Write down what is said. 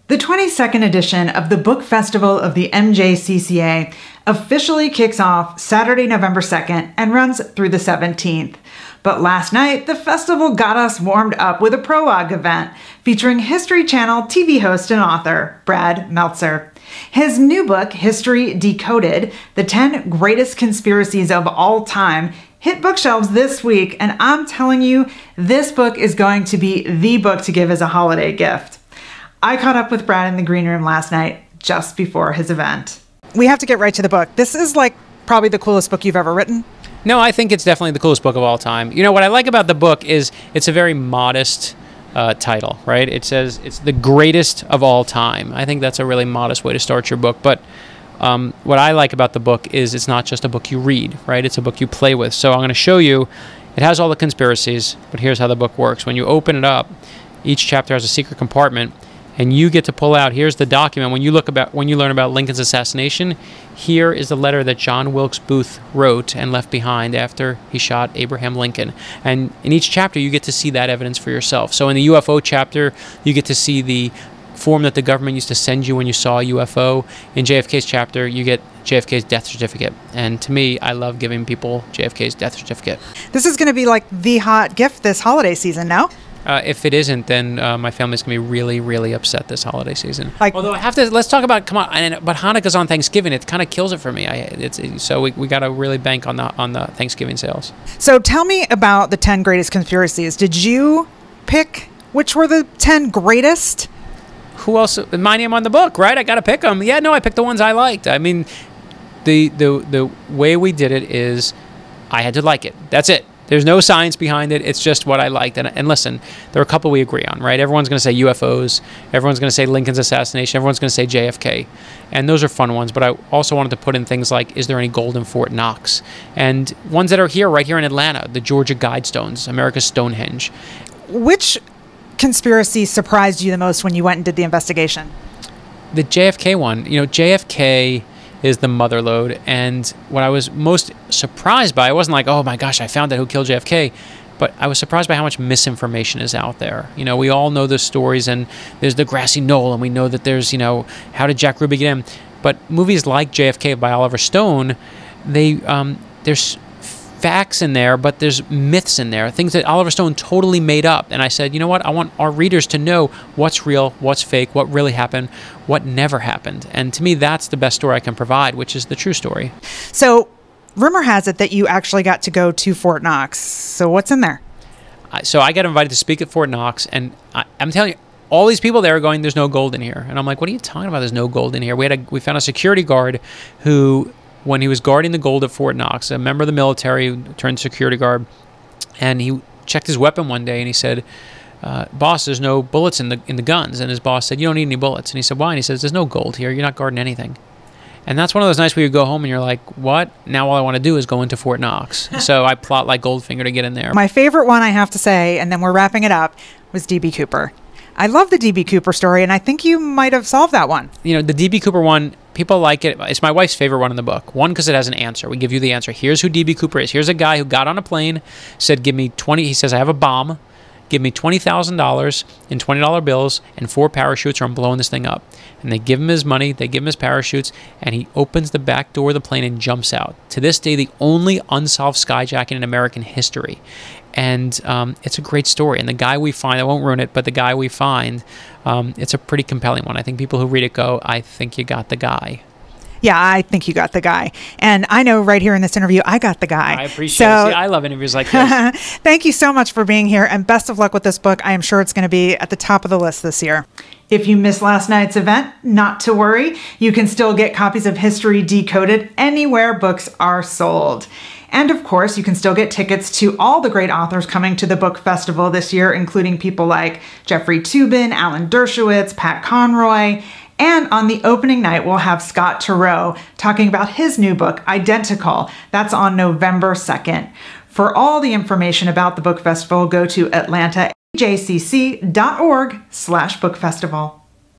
The 22nd edition of the Book Festival of the MJCCA officially kicks off Saturday, November 2nd and runs through the 17th. But last night, the festival got us warmed up with a prologue event featuring History Channel TV host and author Brad Meltzer. His new book, History Decoded, The 10 Greatest Conspiracies of All Time, hit bookshelves this week, and I'm telling you, this book is going to be the book to give as a holiday gift. I caught up with Brad in the green room last night, just before his event. We have to get right to the book. This is like probably the coolest book you've ever written. No, I think it's definitely the coolest book of all time. You know, what I like about the book is it's a very modest title, right? It says it's the greatest of all time. I think that's a really modest way to start your book. But what I like about the book is it's not just a book you read, right? It's a book you play with. So I'm going to show you, it has all the conspiracies, but here's how the book works. When you open it up, each chapter has a secret compartment, and you get to pull out, here's the document. When you learn about Lincoln's assassination, here is the letter that John Wilkes Booth wrote and left behind after he shot Abraham Lincoln. And in each chapter, you get to see that evidence for yourself. So in the UFO chapter, you get to see the form that the government used to send you when you saw a UFO. In JFK's chapter, you get JFK's death certificate. And to me, I love giving people JFK's death certificate. This is going to be like the hot gift this holiday season, no? If it isn't, then my family's going to be really, really upset this holiday season. Although I have to, let's talk about, but Hanukkah's on Thanksgiving. It kind of kills it for me. So we got to really bank on the Thanksgiving sales. So tell me about the 10 greatest conspiracies. Did you pick which were the 10 greatest? Who else? My name on the book, right? I got to pick them. Yeah, no, I picked the ones I liked. I mean, the way we did it is I had to like it. That's it. There's no science behind it. It's just what I liked. And listen, there are a couple we agree on, right? Everyone's going to say UFOs. Everyone's going to say Lincoln's assassination. Everyone's going to say JFK. And those are fun ones. But I also wanted to put in things like, is there any gold in Fort Knox? And ones that are here, right here in Atlanta, the Georgia Guidestones, America's Stonehenge. Which conspiracy surprised you the most when you went and did the investigation? The JFK one. You know, JFK is the mother lode, and what I was most surprised by, I wasn't like, oh my gosh, I found out who killed JFK, but I was surprised by how much misinformation is out there. You know, we all know the stories, and there's the grassy knoll, and we know that there's, you know, how did Jack Ruby get in? But movies like JFK by Oliver Stone, there's facts in there, but there's myths in there, things that Oliver Stone totally made up. And I said, you know what? I want our readers to know what's real, what's fake, what really happened, what never happened. And to me, that's the best story I can provide, which is the true story. So rumor has it that you actually got to go to Fort Knox. So what's in there? So I got invited to speak at Fort Knox, and I'm telling you, all these people there are going, there's no gold in here. And I'm like, what are you talking about? There's no gold in here. We found a security guard who, when he was guarding the gold at Fort Knox, a member of the military turned security guard, and he checked his weapon one day, and he said, boss, there's no bullets in the guns. And his boss said, you don't need any bullets. And he said, why? And he says, there's no gold here. You're not guarding anything. And that's one of those nights where you go home and you're like, what? Now all I want to do is go into Fort Knox. So I plot like Goldfinger to get in there. My favorite one, I have to say, and then we're wrapping it up, was D.B. Cooper. I love the D.B. Cooper story, and I think you might have solved that one. You know, the D.B. Cooper one, people like it. It's my wife's favorite one in the book. One, because it has an answer. We give you the answer. Here's who D.B. Cooper is. Here's a guy who got on a plane, said, give me 20. He says, I have a bomb. Give me $20,000 in $20 bills and 4 parachutes, or I'm blowing this thing up. And they give him his money, they give him his parachutes, and he opens the back door of the plane and jumps out. To this day, the only unsolved skyjacking in American history. And it's a great story. And the guy we find, I won't ruin it, but the guy we find, it's a pretty compelling one. I think people who read it go, I think you got the guy. Yeah, I think you got the guy. And I know right here in this interview, I got the guy. I appreciate it. See, I love interviews like this. Thank you so much for being here, and best of luck with this book. I am sure it's going to be at the top of the list this year. If you missed last night's event, not to worry. You can still get copies of History Decoded anywhere books are sold. And of course, you can still get tickets to all the great authors coming to the book festival this year, including people like Jeffrey Toobin, Alan Dershowitz, Pat Conroy. And on the opening night, we'll have Scott Turow talking about his new book, Identical. That's on November 2nd. For all the information about the book festival, go to AtlantaJCC.org/bookfestival.